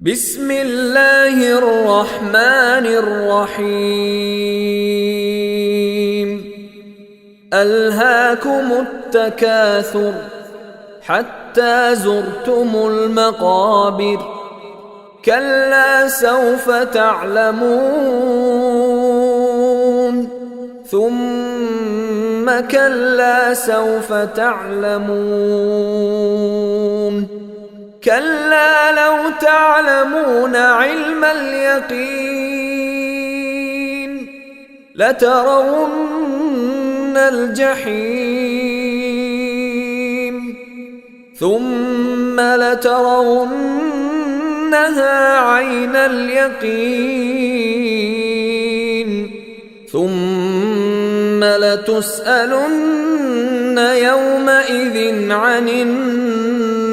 بسم الله الرحمن الرحيم ألهاكم التكاثر حتى زرتم المقابر كلا سوف تعلمون ثم كلا سوف تعلمون كلا لو تعلمون علم اليقين لترون الجحيم ثم لترونها عين اليقين ثم لتسألن يومئذ عن النعيم